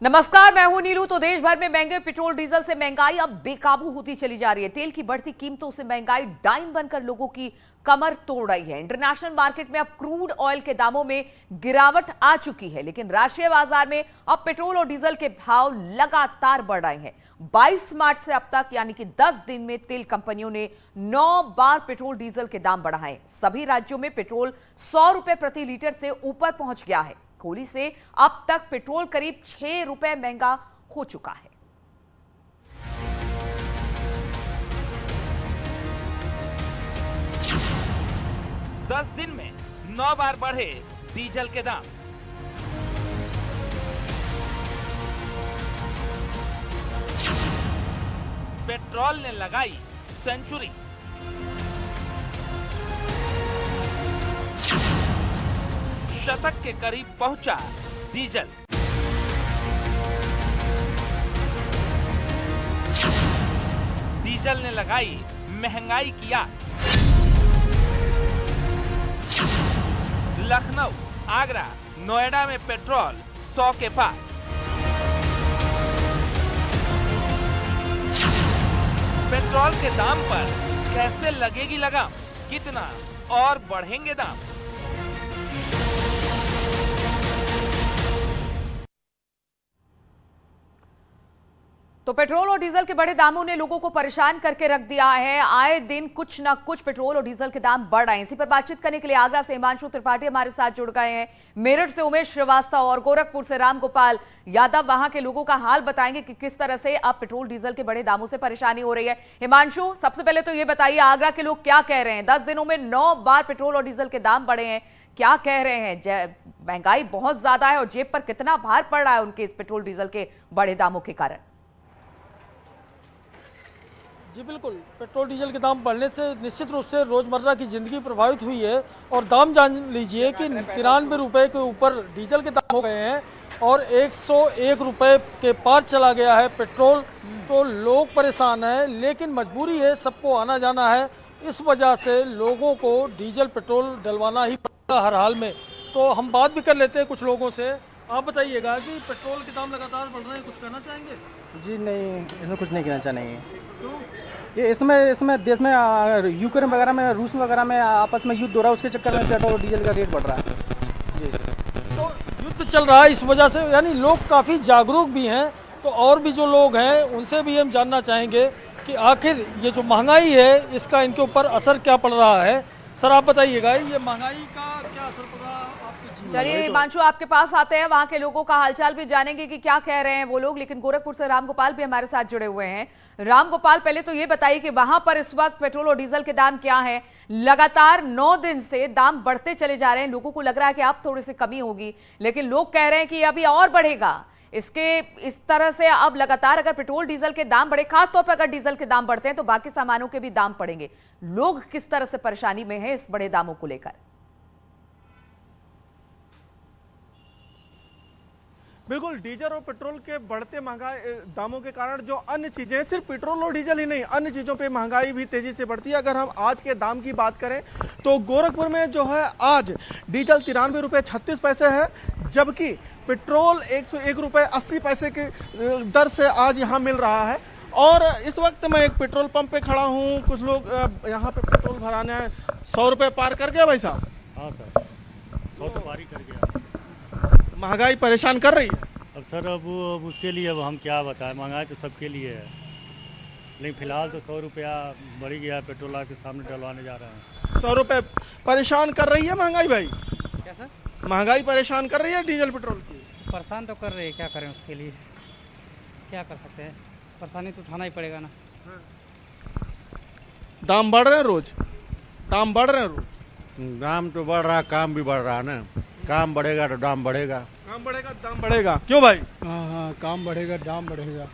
नमस्कार, मैं हूं नीलू। तो देश भर में महंगे पेट्रोल डीजल से महंगाई अब बेकाबू होती चली जा रही है। तेल की बढ़ती कीमतों से महंगाई डाइन बनकर लोगों की कमर तोड़ रही है। इंटरनेशनल मार्केट में अब क्रूड ऑयल के दामों में गिरावट आ चुकी है, लेकिन राष्ट्रीय बाजार में अब पेट्रोल और डीजल के भाव लगातार बढ़ रहे हैं। 22 मार्च से अब तक यानी कि 10 दिन में तेल कंपनियों ने 9 बार पेट्रोल डीजल के दाम बढ़ाए। सभी राज्यों में पेट्रोल 100 रुपए प्रति लीटर से ऊपर पहुंच गया है। होली से अब तक पेट्रोल करीब 6 रुपए महंगा हो चुका है। दस दिन में 9 बार बढ़े डीजल के दाम। पेट्रोल ने लगाई सेंचुरी। शतक के करीब पहुंचा डीजल। डीजल ने लगाई महंगाई की आग। लखनऊ, आगरा, नोएडा में पेट्रोल 100 के पार। पेट्रोल के दाम पर कैसे लगेगी लगाम? कितना और बढ़ेंगे दाम? तो पेट्रोल और डीजल के बड़े दामों ने लोगों को परेशान करके रख दिया है। आए दिन कुछ ना कुछ पेट्रोल और डीजल के दाम बढ़ रहे हैं। इसी पर बातचीत करने के लिए आगरा से हिमांशु त्रिपाठी हमारे साथ जुड़ गए हैं। मेरठ से उमेश श्रीवास्तव और गोरखपुर से रामगोपाल यादव वहां के लोगों का हाल बताएंगे कि किस तरह से अब पेट्रोल डीजल के बड़े दामों से परेशानी हो रही है। हिमांशु, सबसे पहले तो ये बताइए, आगरा के लोग क्या कह रहे हैं? 10 दिनों में 9 बार पेट्रोल और डीजल के दाम बढ़े हैं, क्या कह रहे हैं? महंगाई बहुत ज्यादा है और जेब पर कितना भार पड़ रहा है उनके इस पेट्रोल डीजल के बड़े दामों के कारण? जी बिल्कुल, पेट्रोल डीजल के दाम बढ़ने से निश्चित रूप से रोज़मर्रा की ज़िंदगी प्रभावित हुई है। और दाम जान लीजिए कि 93 रुपये के ऊपर डीजल के दाम हो गए हैं और 101 रुपये के पार चला गया है पेट्रोल। तो लोग परेशान हैं, लेकिन मजबूरी है, सबको आना जाना है। इस वजह से लोगों को डीजल पेट्रोल डलवाना ही पड़ेगा हर हाल में। तो हम बात भी कर लेते हैं कुछ लोगों से। आप बताइएगा कि पेट्रोल के दाम लगातार बढ़ रहे हैं, कुछ कहना चाहेंगे? जी नहीं, इसमें कुछ नहीं कहना चाहेंगे। क्यों? ये इसमें देश में यूक्रेन वगैरह में, रूस वगैरह में आपस में युद्ध हो रहा है, उसके चक्कर में पेट्रोल और डीजल का रेट बढ़ रहा है। जी, तो युद्ध चल रहा है, इस वजह से यानी लोग काफ़ी जागरूक भी हैं। तो और भी जो लोग हैं उनसे भी हम जानना चाहेंगे कि आखिर ये जो महंगाई है इसका इनके ऊपर असर क्या पड़ रहा है। सर आप बताइएगा, ये महंगाई का क्या असर पड़ रहा है आपके जीवन? चलिए हिमांशु, आपके पास आते हैं, वहां के लोगों का हालचाल भी जानेंगे कि क्या कह रहे हैं वो लोग। लेकिन गोरखपुर से रामगोपाल भी हमारे साथ जुड़े हुए हैं। रामगोपाल, पहले तो ये बताइए कि वहां पर इस वक्त पेट्रोल और डीजल के दाम क्या हैं? लगातार 9 दिन से दाम बढ़ते चले जा रहे हैं। लोगों को लग रहा है कि अब थोड़ी सी कमी होगी, लेकिन लोग कह रहे हैं कि अभी और बढ़ेगा। इस तरह से अब लगातार अगर पेट्रोल डीजल के दाम बढ़े, खासतौर पर अगर डीजल के दाम बढ़ते हैं तो बाकी सामानों के भी दाम पड़ेंगे। लोग किस तरह से परेशानी में हैं इस बड़े दामों को लेकर? बिल्कुल, डीजल और पेट्रोल के बढ़ते महंगाई दामों के कारण जो अन्य चीजें, सिर्फ पेट्रोल और डीजल ही नहीं, अन्य चीजों पे महंगाई भी तेजी से बढ़ती है। अगर हम आज के दाम की बात करें तो गोरखपुर में जो है आज डीजल 93 रुपये 36 पैसे है, जबकि पेट्रोल 101 रुपये 80 पैसे की दर से आज यहाँ मिल रहा है। और इस वक्त मैं एक पेट्रोल पंप पे खड़ा हूँ, कुछ लोग यहाँ पे पेट्रोल भराने 100 रुपये पार कर गया भाई साहब? हाँ सर, 100 तो पार ही कर गया। महंगाई परेशान कर रही है। अब सर अब उसके लिए अब हम क्या बताएं, महंगाई तो सबके लिए है, लेकिन फिलहाल तो 100 रुपया बढ़ गया। पेट्रोल आपके सामने डलवाने जा रहे हैं। 100 रुपये परेशान कर रही है महंगाई भाई? क्या सर? महंगाई परेशान कर रही है डीजल पेट्रोल की? परेशान तो कर रहे हैं, क्या करें उसके लिए, क्या कर सकते हैं, परेशानी तो उठाना ही पड़ेगा ना। दाम बढ़ रहे हैं रोज, दाम बढ़ रहे हैं रोज। दाम तो बढ़ रहा, काम भी बढ़ रहा है ना। काम बढ़ेगा तो दाम बढ़ेगा। काम बढ़ेगा दाम बढ़ेगा, क्यों भाई? हाँ, काम बढ़ेगा दाम बढ़ेगा।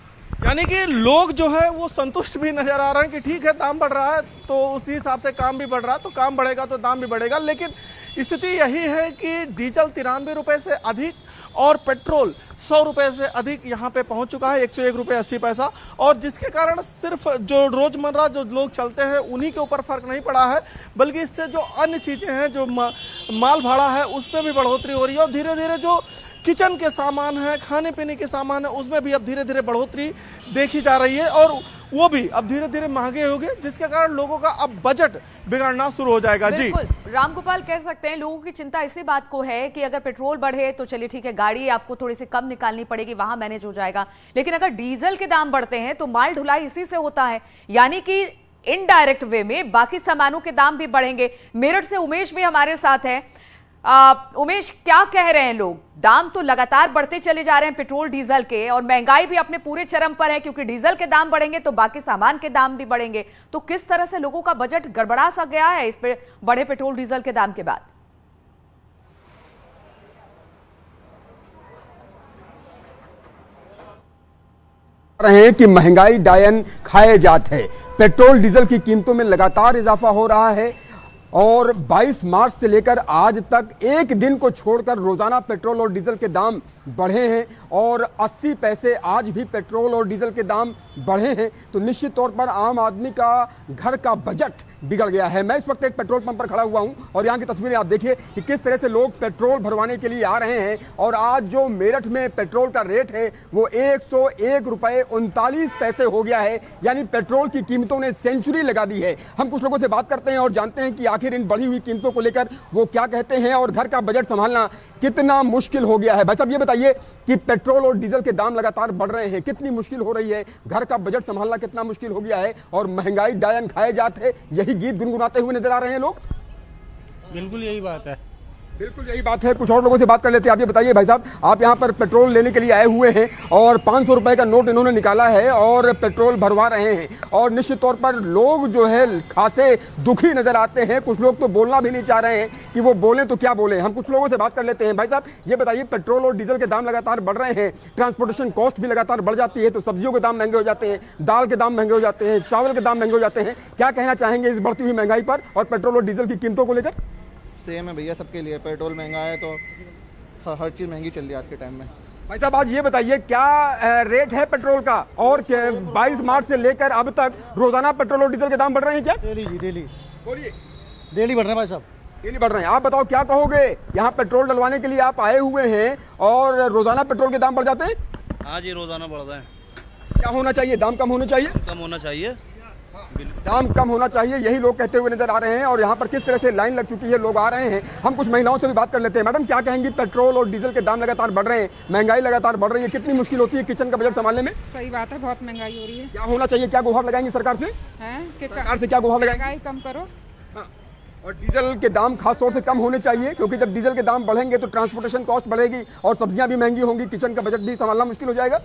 यानी कि लोग जो है वो संतुष्ट भी नजर आ रहे हैं कि ठीक है, दाम बढ़ रहा है तो उसी हिसाब से काम भी बढ़ रहा है, तो काम बढ़ेगा तो दाम भी बढ़ेगा। लेकिन स्थिति यही है कि डीजल 93 रुपये से अधिक और पेट्रोल 100 रुपए से अधिक यहाँ पे पहुंच चुका है, 101 रुपए 80 पैसा। और जिसके कारण सिर्फ जो रोजमर्रा जो लोग चलते हैं उन्हीं के ऊपर फर्क नहीं पड़ा है, बल्कि इससे जो अन्य चीजें हैं, जो माल भाड़ा है, उसमें भी बढ़ोतरी हो रही है। और धीरे धीरे जो किचन के सामान है, खाने पीने के सामान है, उसमें भी अब धीरे धीरे बढ़ोतरी देखी जा रही है और वो भी अब धीरे धीरे महंगे होंगे, जिसके कारण लोगों का अब बजट बिगड़ना शुरू हो जाएगा। जी रामगोपाल, कह सकते हैं लोगों की चिंता इसी बात को है कि अगर पेट्रोल बढ़े तो चलिए ठीक है, गाड़ी आपको थोड़ी सी कम निकालनी पड़ेगी, वहां मैनेज हो जाएगा, लेकिन अगर डीजल के दाम बढ़ते हैं तो माल ढुलाई इसी से होता है, यानी कि इनडायरेक्ट वे में बाकी सामानों के दाम भी बढ़ेंगे। मेरठ से उमेश भी हमारे साथ है। उमेश, क्या कह रहे हैं लोग? दाम तो लगातार बढ़ते चले जा रहे हैं पेट्रोल डीजल के, और महंगाई भी अपने पूरे चरम पर है, क्योंकि डीजल के दाम बढ़ेंगे तो बाकी सामान के दाम भी बढ़ेंगे। तो किस तरह से लोगों का बजट गड़बड़ा सा गया है इस पे बढ़े पेट्रोल डीजल के दाम के बाद? रहे हैं कि महंगाई डायन खाए जात है। पेट्रोल डीजल की कीमतों में लगातार इजाफा हो रहा है और 22 मार्च से लेकर आज तक एक दिन को छोड़कर रोजाना पेट्रोल और डीजल के दाम बढ़े हैं और 80 पैसे आज भी पेट्रोल और डीजल के दाम बढ़े हैं। तो निश्चित तौर पर आम आदमी का घर का बजट बिगड़ गया है। मैं इस वक्त एक पेट्रोल पंप पर खड़ा हुआ हूं और यहां की तस्वीरें आप देखिए कि किस तरह से लोग पेट्रोल भरवाने के लिए आ रहे हैं। और आज जो मेरठ में पेट्रोल का रेट है वो 101 रुपए 39 पैसे हो गया है, यानी पेट्रोल की कीमतों ने सेंचुरी लगा दी है। हम कुछ लोगों से बात करते हैं और जानते हैं कि आखिर इन बढ़ी हुई कीमतों को लेकर वो क्या कहते हैं और घर का बजट संभालना कितना मुश्किल हो गया है। भाई साहब, ये बताइए कि पेट्रोल और डीजल के दाम लगातार बढ़ रहे हैं, कितनी मुश्किल हो रही है, घर का बजट संभालना कितना मुश्किल हो गया है और महंगाई डायन खाए जाते हैं, यही गीत गुनगुनाते हुए नजर आ रहे हैं लोग। बिल्कुल यही बात है, बिल्कुल यही बात है। कुछ और लोगों से बात कर लेते हैं। आप ये बताइए भाई साहब, आप यहाँ पर पेट्रोल लेने के लिए आए हुए हैं और 500 रुपए का नोट इन्होंने निकाला है और पेट्रोल भरवा रहे हैं और निश्चित तौर पर लोग जो है खासे दुखी नजर आते हैं। कुछ लोग तो बोलना भी नहीं चाह रहे हैं कि वो बोलें तो क्या बोलें। हम कुछ लोगों से बात कर लेते हैं। भाई साहब, ये बताइए, पेट्रोल और डीजल के दाम लगातार बढ़ रहे हैं, ट्रांसपोर्टेशन कॉस्ट भी लगातार बढ़ जाती है, तो सब्जियों के दाम महंगे हो जाते हैं, दाल के दाम महंगे हो जाते हैं, चावल के दाम महंगे हो जाते हैं। क्या कहना चाहेंगे इस बढ़ती हुई महंगाई पर और पेट्रोल और डीजल की कीमतों को लेकर? सेम है भैया, सबके लिए। पेट्रोल महंगा है तो हर चीज़ महंगी चल रही है आज के टाइम में। भाई साहब, आज ये बताइए क्या रेट है पेट्रोल का और 22 मार्च से लेकर अब तक रोजाना पेट्रोल और डीजल के दाम बढ़ रहे हैं क्या? डेली बोलिए। डेली बढ़ रहे हैं भाई साहब, डेली बढ़ रहे हैं। आप बताओ क्या कहोगे? यहाँ पेट्रोल डलवाने के लिए आप आए हुए हैं और रोजाना पेट्रोल के दाम बढ़ जाते हैं? हाँ जी, रोजाना बढ़ रहे हैं। क्या होना चाहिए? दाम कम होने चाहिए? कम होना चाहिए, दाम कम होना चाहिए, यही लोग कहते हुए नजर आ रहे हैं। और यहाँ पर किस तरह से लाइन लग चुकी है, लोग आ रहे हैं। हम कुछ महिलाओं से भी बात कर लेते हैं। मैडम, क्या कहेंगी? पेट्रोल और डीजल के दाम लगातार बढ़ रहे हैं, महंगाई लगातार बढ़ रही है, कितनी मुश्किल होती है किचन का बजट संभालने में? सही बात है, बहुत महंगाई हो रही है। क्या होना चाहिए? क्या गुहार लगाएंगे सरकार से? सरकार से क्या गुहार लगाएंगे? महंगाई कम करो। और डीजल के दाम खासतौर से कम होने चाहिए, क्योंकि जब डीजल के दाम बढ़ेंगे तो ट्रांसपोर्टेशन कॉस्ट बढ़ेगी और सब्जियां भी महंगी होंगी, किचन का बजट भी संभालना मुश्किल हो जाएगा।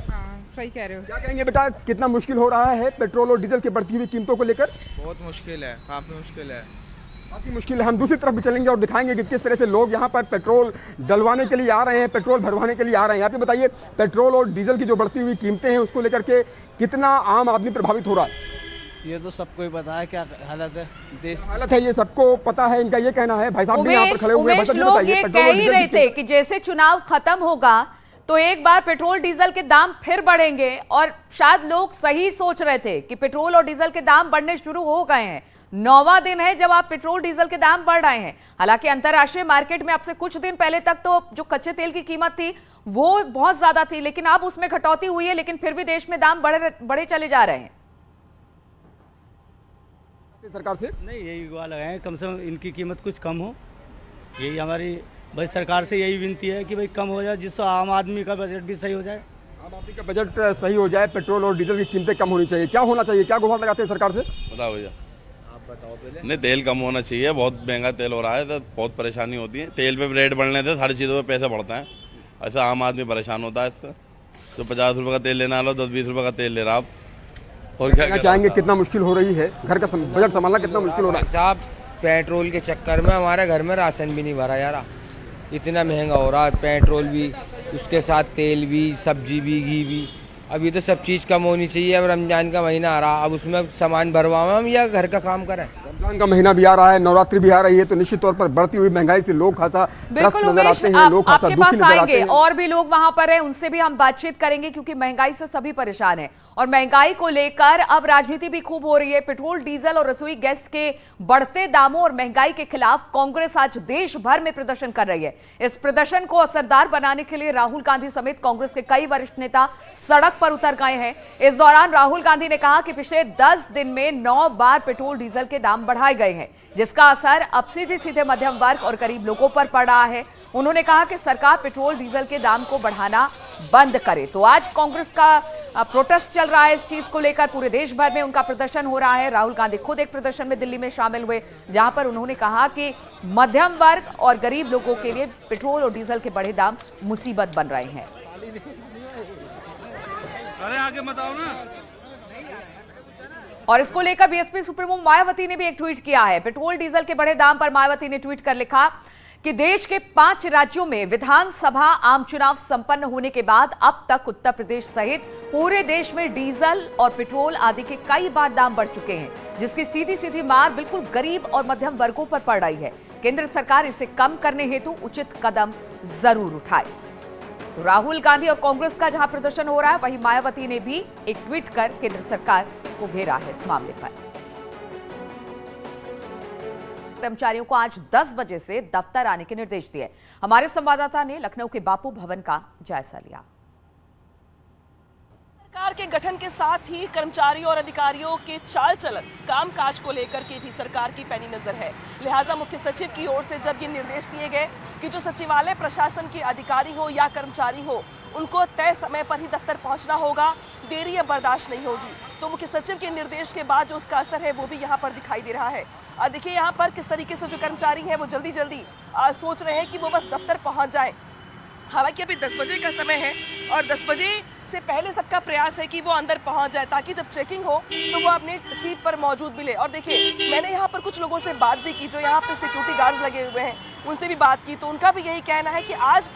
सही कह रहे हो। क्या कहेंगे बेटा, कितना मुश्किल हो रहा है पेट्रोल और डीजल की बढ़ती हुई कीमतों को लेकर? बहुत मुश्किल है, काफी मुश्किल है, काफी मुश्किल है। हम दूसरी तरफ भी चलेंगे और दिखाएंगे कि किस तरह से लोग यहाँ पर पेट्रोल डलवाने के लिए आ रहे हैं, पेट्रोल भरवाने के लिए आ रहे हैं। आप ये बताइए, पेट्रोल और डीजल की जो बढ़ती हुई कीमतें हैं उसको लेकर के कितना आम आदमी प्रभावित हो रहा है? ये तो सबको ही पता है क्या हालत है, देश हालत है, ये सबको पता है, इनका ये कहना है। भाई साहब भी यहाँ पर खड़े हुए हैं। लोग ये कह ही रहे थे कि जैसे चुनाव खत्म होगा तो एक बार पेट्रोल डीजल के दाम फिर बढ़ेंगे, और शायद लोग सही सोच रहे थे कि पेट्रोल और डीजल के दाम बढ़ने शुरू हो गए हैं। 9वां दिन है जब आप पेट्रोल डीजल के दाम बढ़ रहे हैं। हालांकि अंतर्राष्ट्रीय मार्केट में अब से कुछ दिन पहले तक तो जो कच्चे तेल की कीमत थी वो बहुत ज्यादा थी, लेकिन अब उसमें कटौती हुई है, लेकिन फिर भी देश में दाम बढ़े चले जा रहे हैं। सरकार से नहीं, यही गुहार लगाएं, कम से कम इनकी कीमत कुछ कम हो, यही हमारी भाई सरकार से यही विनती है कि भाई कम हो जाए, जिससे आम आदमी का बजट भी सही हो जाए। आम आदमी का बजट सही हो जाए, पेट्रोल और डीजल की कीमतें कम होनी चाहिए। क्या होना चाहिए? क्या गुहार लगाते हैं सरकार से? बताओ भैया, आप बताओ पहले। नहीं, तेल कम होना चाहिए, बहुत महंगा तेल हो रहा है, तो बहुत परेशानी होती है। तेल पे रेट बढ़ने से सारी चीज़ों पे पैसा बढ़ता है, ऐसा आम आदमी परेशान होता है इससे। तो 50 रुपये का तेल लेना लो, 10-20 रुपये का तेल ले रहा आप, और क्या चाहेंगे? कितना मुश्किल हो रही है, घर का बजट संभालना कितना मुश्किल हो रहा है? साहब, पेट्रोल के चक्कर में हमारे घर में राशन भी नहीं भरा यार, इतना महंगा हो रहा है पेट्रोल भी, उसके साथ तेल भी, सब्जी भी, घी भी। अब ये तो सब चीज़ कम होनी चाहिए। अब रमजान का महीना आ रहा, अब उसमें सामान भरवाएं हम या घर का काम करें? रमजान का महीना भी आ रहा है, नवरात्रि भी आ रही है, तो निश्चित तौर पर बढ़ती हुई महंगाई से लोग खासा त्रस्त नजर आते हैं, लोग खासा आपके दुखी पास नजर आते आएंगे हैं। और भी लोग वहां पर हैं, उनसे भी हम बातचीत करेंगे क्योंकि महंगाई से सभी परेशान हैं और महंगाई को लेकर अब राजनीति भी खूब हो रही है। पेट्रोल, डीजल और रसोई गैस के बढ़ते दामों और महंगाई के खिलाफ कांग्रेस आज देश भर में प्रदर्शन कर रही है। इस प्रदर्शन को असरदार बनाने के लिए राहुल गांधी समेत कांग्रेस के कई वरिष्ठ नेता सड़क पर उतर गए हैं। इस दौरान राहुल गांधी ने कहा कि पिछले 10 दिन में 9 बार पेट्रोल डीजल के दाम बढ़ाए गए हैं, जिसका असर अब सीधे मध्यम वर्ग और गरीब लोगों पर पड़ रहा है। उन्होंने कहा कि सरकार पेट्रोल डीजल के दाम को बढ़ाना बंद करे। तो आज कांग्रेस का प्रोटेस्ट चल रहा है, इस चीज को लेकर पूरे देश भर में उनका प्रदर्शन हो रहा है। राहुल गांधी खुद एक प्रदर्शन में दिल्ली में शामिल हुए, जहां पर उन्होंने कहा कि मध्यम वर्ग और गरीब लोगों के लिए पेट्रोल और डीजल के बढ़े दाम मुसीबत बन रहे हैं। अरे आगे बताओ ना। और इसको लेकर बीएसपी सुप्रीमो मायावती ने भी एक ट्वीट किया है। पेट्रोल डीजल के बढ़े दाम पर मायावती ने ट्वीट कर लिखा कि देश के 5 राज्यों में विधानसभा आम चुनाव संपन्न होने के बाद अब तक उत्तर प्रदेश सहित पूरे देश में डीजल और पेट्रोल आदि के कई बार दाम बढ़ चुके हैं, जिसकी सीधी मार बिल्कुल गरीब और मध्यम वर्गों पर पड़ रही है। केंद्र सरकार इसे कम करने हेतु उचित कदम जरूर उठाए। तो राहुल गांधी और कांग्रेस का जहां प्रदर्शन हो रहा है, वहीं मायावती ने भी एक ट्वीट कर केंद्र सरकार को घेरा है इस मामले पर। कर्मचारियों को आज 10 बजे से दफ्तर आने के निर्देश दिए। हमारे संवाददाता ने लखनऊ के बापू भवन का जायजा लिया। सरकार के गठन के साथ ही कर्मचारियों और अधिकारियों के चाल चलन, कामकाज को लेकर के भी सरकार की पैनी नजर है। लिहाजा मुख्य सचिव की ओर से जब ये निर्देश दिए गए कि जो सचिवालय प्रशासन के अधिकारी हो या कर्मचारी हो, उनको तय समय पर ही दफ्तर पहुंचना होगा, देरी बर्दाश्त नहीं होगी। तो मुख्य सचिव के निर्देश के बाद जो उसका असर है वो भी यहाँ पर दिखाई दे रहा है। देखिए यहाँ पर किस तरीके से जो कर्मचारी हैं वो जल्दी सोच रहे हैं कि वो बस दफ्तर पहुंच जाए। हालांकि अभी 10 बजे का समय है और 10 बजे से पहले सबका प्रयास है कि वो अंदर पहुंच जाए, ताकि जब चेकिंग हो तो वो अपने सीट पर मौजूद मिले। और देखिए, मैंने यहाँ पर कुछ लोगों से बात भी की जो यहाँ पे सिक्योरिटी गार्ड्स लगे हुए हैं, उनसे भी बात की, तो उनका भी यही कहना है कि आज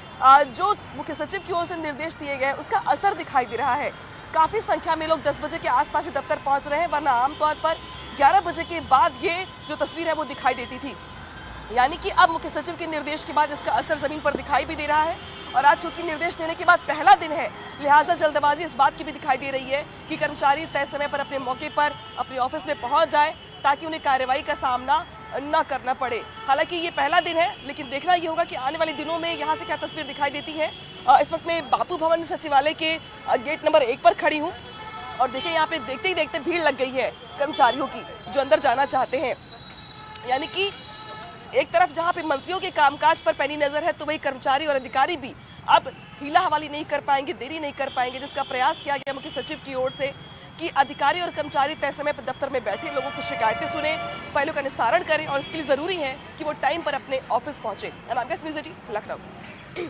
जो मुख्य सचिव की ओर से निर्देश दिए गए उसका असर दिखाई दे रहा है। काफ़ी संख्या में लोग 10 बजे के आसपास ही दफ्तर पहुँच रहे हैं, वरना आमतौर पर 11 बजे के बाद ये जो तस्वीर है वो दिखाई देती थी। यानी कि अब मुख्य सचिव के निर्देश के बाद इसका असर जमीन पर दिखाई भी दे रहा है। और आज चूंकि निर्देश देने के बाद पहला दिन है, लिहाजा जल्दबाजी इस बात की भी दिखाई दे रही है कि कर्मचारी तय समय पर अपने मौके पर अपने ऑफिस में पहुंच जाए, ताकि उन्हें कार्रवाई का सामना न करना पड़े। हालांकि ये पहला दिन है, लेकिन देखना ये होगा कि आने वाले दिनों में यहाँ से क्या तस्वीर दिखाई देती है। इस वक्त मैं बापू भवन सचिवालय के गेट नंबर 1 पर खड़ी हूँ और देखिए यहाँ पे देखते ही देखते भीड़ लग गई है कर्मचारियों की जो अंदर जाना चाहते हैं। यानी कि एक तरफ जहां पे मंत्रियों के कामकाज पर पैनी नजर है, तो वही कर्मचारी और अधिकारी भी अब हीला हवाली नहीं कर पाएंगे, देरी नहीं कर पाएंगे, जिसका प्रयास किया गया मुख्य सचिव की ओर से कि अधिकारी और कर्मचारी तय समय पर दफ्तर में बैठे, लोगों की शिकायतें सुने, फाइलों का निस्तारण करें और इसके लिए जरूरी है कि वो टाइम पर अपने ऑफिस पहुंचे। लखनऊ।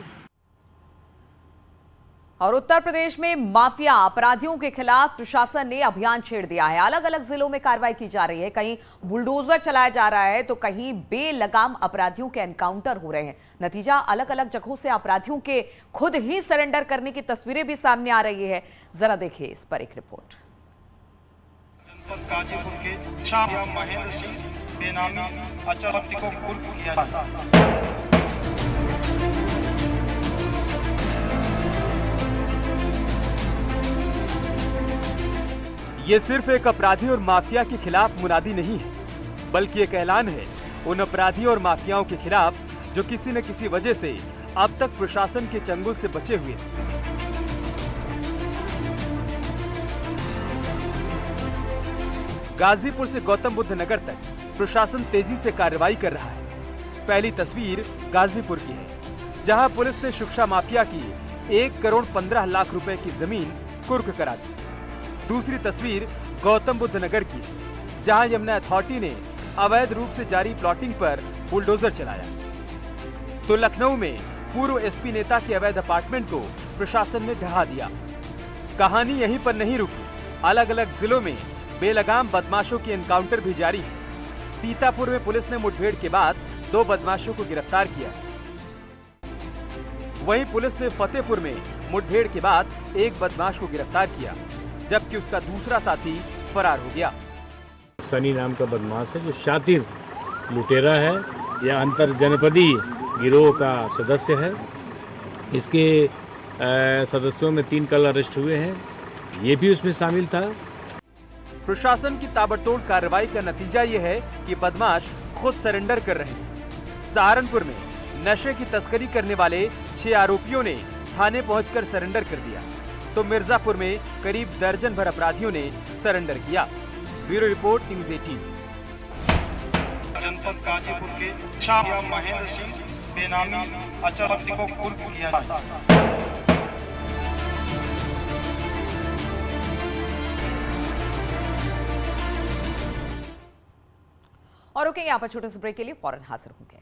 और उत्तर प्रदेश में माफिया अपराधियों के खिलाफ प्रशासन ने अभियान छेड़ दिया है। अलग अलग जिलों में कार्रवाई की जा रही है, कहीं बुलडोजर चलाया जा रहा है तो कहीं बेलगाम अपराधियों के एनकाउंटर हो रहे हैं। नतीजा, अलग अलग जगहों से अपराधियों के खुद ही सरेंडर करने की तस्वीरें भी सामने आ रही है। जरा देखिए इस पर एक रिपोर्ट। गाजीपुर के छात्र महेंद्र सिंह बेनामी अचल हत्या को कुर्क किया। ये सिर्फ एक अपराधी और माफिया के खिलाफ मुनादी नहीं है, बल्कि एक ऐलान है उन अपराधियों और माफियाओं के खिलाफ जो किसी न किसी वजह से अब तक प्रशासन के चंगुल से बचे हुए। गाजीपुर से गौतम बुद्ध नगर तक प्रशासन तेजी से कार्रवाई कर रहा है। पहली तस्वीर गाजीपुर की है, जहां पुलिस ने शिक्षा माफिया की 1 करोड़ 15 लाख रुपए की जमीन कुर्क करा दी। दूसरी तस्वीर गौतम बुद्ध नगर की, जहां यमुना अथॉरिटी ने अवैध रूप से जारी प्लॉटिंग पर बुलडोजर चलाया। तो लखनऊ में पूर्व एसपी नेता के अवैध अपार्टमेंट को प्रशासन ने ढहा दिया। कहानी यहीं पर नहीं रुकी, अलग अलग जिलों में बेलगाम बदमाशों की एनकाउंटर भी जारी है। सीतापुर में पुलिस ने मुठभेड़ के बाद 2 बदमाशों को गिरफ्तार किया। वहीं पुलिस ने फतेहपुर में मुठभेड़ के बाद 1 बदमाश को गिरफ्तार किया, जबकि उसका दूसरा साथी फरार हो गया। सनी नाम का बदमाश है जो शातिर लुटेरा है या अंतर जनपदीय गिरोह का सदस्य है। इसके सदस्यों में 3 कल अरेस्ट हुए हैं, ये भी उसमें शामिल था। प्रशासन की ताबड़तोड़ कार्रवाई का नतीजा ये है कि बदमाश खुद सरेंडर कर रहे हैं। सहारनपुर में नशे की तस्करी करने वाले 6 आरोपियों ने थाने पहुंचकर सरेंडर कर दिया, तो मिर्जापुर में करीब दर्जन भर अपराधियों ने सरेंडर किया। Bureau report, news 18। जनपद गाजीपुर के छाया महेंद्र सिंह बेनामी अचल शक्ति को कुर्क किया है। और रुकेंगे यहाँ पर छोटे से ब्रेक के लिए, फौरन हाजिर होंगे।